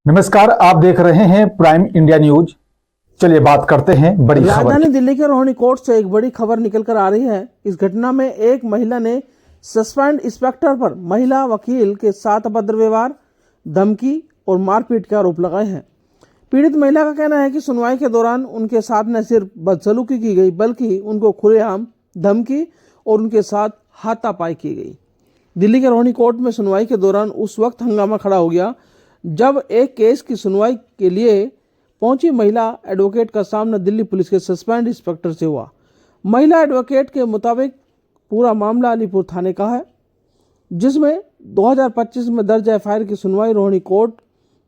नमस्कार, आप देख रहे हैं प्राइम इंडिया न्यूज। चलिए बात करते हैं बड़ी खबर। राजधानी दिल्ली के रोहिणी कोर्ट से एक बड़ी खबर निकलकर आ रही है। इस घटना में एक महिला ने सस्पेंड इंस्पेक्टर पर महिला वकील के साथ अभद्र व्यवहार, धमकी और मारपीट के आरोप लगाए हैं। पीड़ित महिला का कहना है कि सुनवाई के दौरान उनके साथ न सिर्फ बदसलूकी की गई बल्कि उनको खुलेआम धमकी और उनके साथ हाथापाई की गई। दिल्ली के रोहिणी कोर्ट में सुनवाई के दौरान उस वक्त हंगामा खड़ा हो गया जब एक केस की सुनवाई के लिए पहुंची महिला एडवोकेट का सामना दिल्ली पुलिस के सस्पेंड इंस्पेक्टर से हुआ। महिला एडवोकेट के मुताबिक पूरा मामला अलीपुर थाने का है, जिसमें 2025 में दर्ज एफआईआर की सुनवाई रोहिणी कोर्ट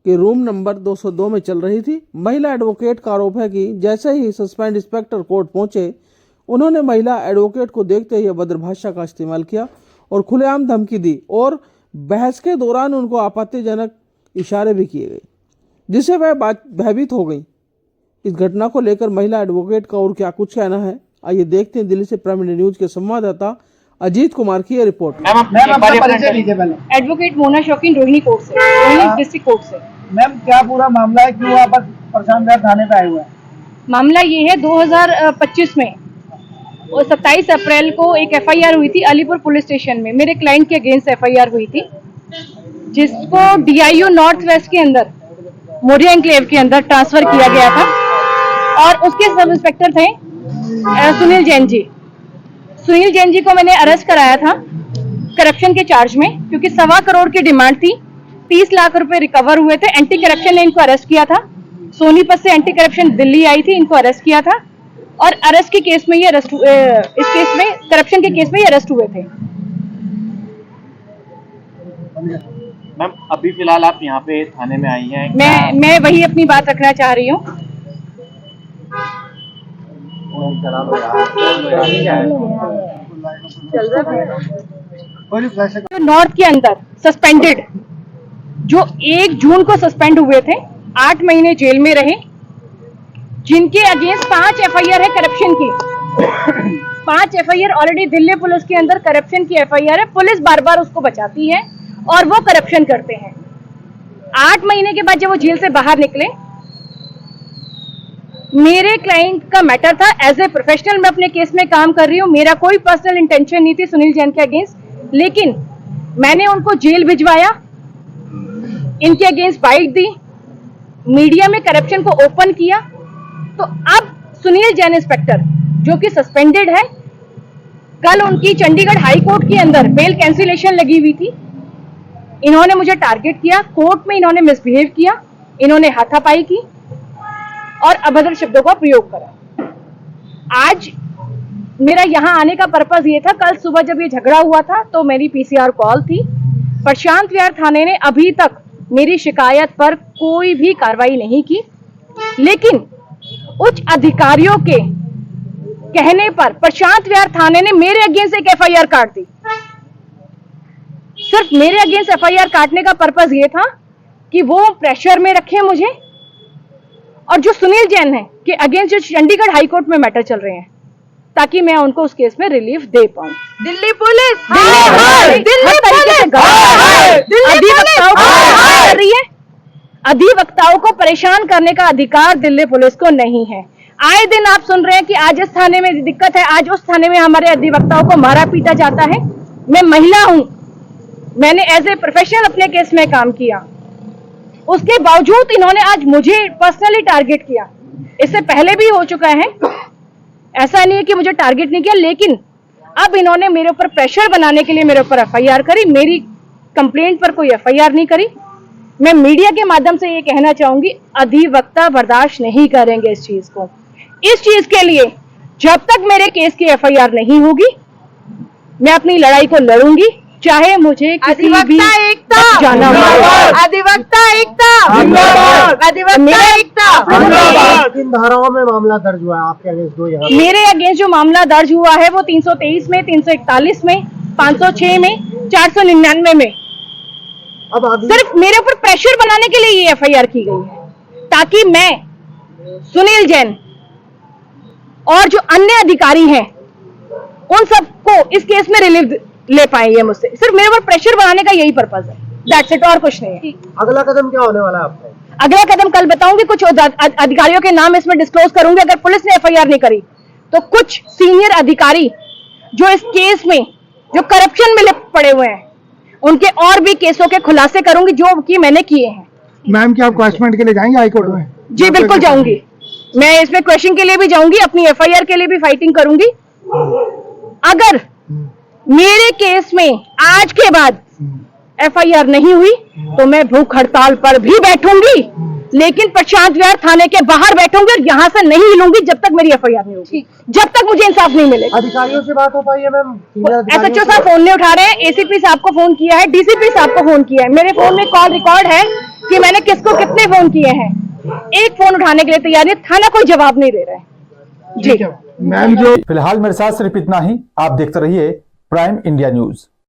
के रूम नंबर 202 में चल रही थी। महिला एडवोकेट का आरोप है कि जैसे ही सस्पेंड इंस्पेक्टर कोर्ट पहुंचे, उन्होंने महिला एडवोकेट को देखते ही अभद्र भाषा का इस्तेमाल किया और खुलेआम धमकी दी और बहस के दौरान उनको आपत्तिजनक इशारे भी किए गए, जिससे वह भयभीत हो गई। इस घटना को लेकर महिला एडवोकेट का और क्या कुछ कहना है, आइए देखते हैं। दिल्ली से प्राइम इंडिया न्यूज के संवाददाता अजीत कुमार की यह रिपोर्ट। एडवोकेट मोना शौकीन, रोहिणी कोर्ट से, रोहिणी डिस्ट्रिक्ट कोर्ट से। मैम, क्या पूरा मामला है, क्यों आप प्रशांत विहार थाने पे आए हुए हैं? मामला ये है 2025 में और 27 अप्रैल को एक एफआईआर हुई थी अलीपुर पुलिस स्टेशन में। मेरे क्लाइंट के अगेंस्ट एफआईआर हुई थी, जिसको डीआईओ नॉर्थ वेस्ट के अंदर मोरिया एनक्लेव के अंदर ट्रांसफर किया गया था और उसके सब इंस्पेक्टर थे सुनील जैन जी। सुनील जैन जी को मैंने अरेस्ट कराया था करप्शन के चार्ज में, क्योंकि 1.25 करोड़ की डिमांड थी। 30 लाख रुपए रिकवर हुए थे। एंटी करप्शन ने इनको अरेस्ट किया था। सोनीपत से एंटी करप्शन दिल्ली आई थी, इनको अरेस्ट किया था और अरेस्ट के केस में ये अरेस्ट इस केस में करप्शन के केस में ये अरेस्ट हुए थे। मैम, अभी फिलहाल आप यहाँ पे थाने में आई हैं। मैं वही अपनी बात रखना चाह रही हूँ। जो नॉर्थ के अंदर सस्पेंडेड, जो 1 जून को सस्पेंड हुए थे, 8 महीने जेल में रहे, जिनके अगेंस्ट 5 एफआईआर है करप्शन की। 5 एफआईआर ऑलरेडी दिल्ली पुलिस के अंदर करप्शन की एफआईआर है। पुलिस बार बार उसको बचाती है और वो करप्शन करते हैं। 8 महीने के बाद जब वो जेल से बाहर निकले, मेरे क्लाइंट का मैटर था। एज ए प्रोफेशनल मैं अपने केस में काम कर रही हूँ, मेरा कोई पर्सनल इंटेंशन नहीं थी सुनील जैन के अगेंस्ट, लेकिन मैंने उनको जेल भिजवाया, इनके अगेंस्ट बाइट दी, मीडिया में करप्शन को ओपन किया। तो अब सुनील जैन इंस्पेक्टर जो कि सस्पेंडेड है, कल उनकी चंडीगढ़ हाई कोर्ट के अंदर बेल कैंसिलेशन लगी हुई थी। इन्होंने मुझे टारगेट किया, कोर्ट में इन्होंने मिसबिहेव किया, इन्होंने हाथापाई की और अभद्र शब्दों का प्रयोग करा। आज मेरा यहाँ आने का पर्पस ये था, कल सुबह जब ये झगड़ा हुआ था तो मेरी पीसीआर कॉल थी। प्रशांत विहार थाने ने अभी तक मेरी शिकायत पर कोई भी कार्रवाई नहीं की, लेकिन उच्च अधिकारियों के कहने पर प्रशांत विहार थाने ने मेरे अगेंस्ट एक एफआईआर काट दी। सिर्फ मेरे अगेंस्ट एफआईआर काटने का पर्पस ये था कि वो प्रेशर में रखे मुझे, और जो सुनील जैन है कि अगेंस्ट जो चंडीगढ़ हाई कोर्ट में मैटर चल रहे हैं, ताकि मैं उनको उस केस में रिलीफ दे पाऊं। दिल्ली पुलिस अधिवक्ताओं को परेशान करने का अधिकार दिल्ली पुलिस को नहीं है। आए दिन आप सुन रहे हैं कि आज इस थाने में दिक्कत है, आज उस थाने में हमारे अधिवक्ताओं को मारा पीटा जाता है। मैं महिला हूं, मैंने एज ए प्रोफेशनल अपने केस में काम किया, उसके बावजूद इन्होंने आज मुझे पर्सनली टारगेट किया। इससे पहले भी हो चुका है, ऐसा नहीं है कि मुझे टारगेट नहीं किया, लेकिन अब इन्होंने मेरे ऊपर प्रेशर बनाने के लिए मेरे ऊपर एफआईआर करी। मेरी कंप्लेंट पर कोई एफआईआर नहीं करी। मैं मीडिया के माध्यम से ये कहना चाहूंगी, अधिवक्ता बर्दाश्त नहीं करेंगे इस चीज को। इस चीज के लिए जब तक मेरे केस की एफआईआर नहीं होगी, मैं अपनी लड़ाई को लड़ूंगी, चाहे मुझे किसी भी जाना अधिवक्ता किन धाराओं में मामला दर्ज हुआ है आपके अगेंस्ट? मेरे अगेंस्ट जो मामला दर्ज हुआ है वो 323 में, 341 में, 506 में, 499 में। अब सिर्फ मेरे ऊपर प्रेशर बनाने के लिए ये एफआईआर की गई है, ताकि मैं, सुनील जैन और जो अन्य अधिकारी हैं, उन सबको इस केस में रिलीफ ले पाएंगे मुझसे। सिर्फ मेरे ऊपर प्रेशर बनाने का यही पर्पस है, दैट्स इट, और कुछ नहीं है। अगला कदम क्या होने वाला है आपका? अगला कदम कल बताऊंगी, कुछ अधिकारियों के नाम इसमें डिस्क्लोज करूंगी। अगर पुलिस ने एफआईआर नहीं करी तो कुछ सीनियर अधिकारी जो इस केस में जो करप्शन में लिप्त पड़े हुए हैं उनके और भी केसों के खुलासे करूंगी जो कि मैंने किए हैं। मैम क्या आप क्वेश्चन के लिए जाएंगे हाई कोर्ट में? जी बिल्कुल जाऊंगी, मैं इसमें क्वेश्चन के लिए भी जाऊंगी, अपनी एफआईआर के लिए भी फाइटिंग करूंगी। अगर मेरे केस में आज के बाद एफआईआर नहीं हुई तो मैं भूख हड़ताल पर भी बैठूंगी, लेकिन प्रशांत विहार थाने के बाहर बैठूंगी और यहां से नहीं हिलूंगी जब तक मेरी एफआईआर नहीं होगी, जब तक मुझे इंसाफ नहीं मिलेगा। अधिकारियों से बात हो पाई है मैम? एसएचओ साहब फोन नहीं उठा रहे हैं, एसीपी साहब को फोन किया है, डीसीपी साहब को फोन किया है, मेरे फोन में कॉल रिकॉर्ड है कि मैंने किसको कितने फोन किए हैं। एक फोन उठाने के लिए तैयार नहीं, थाना कोई जवाब नहीं दे रहा है। जी मैम जो फिलहाल मेरे साथ सिर्फ इतना ही। आप देखते रहिए प्राइम इंडिया न्यूज।